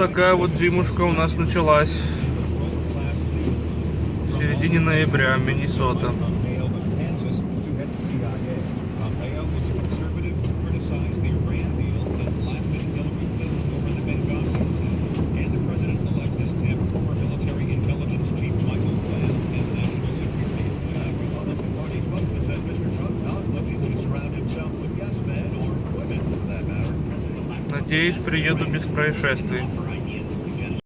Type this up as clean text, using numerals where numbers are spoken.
такая вот зимушка у нас началась. В середине ноября, Миннесота. Надеюсь, приеду без происшествий.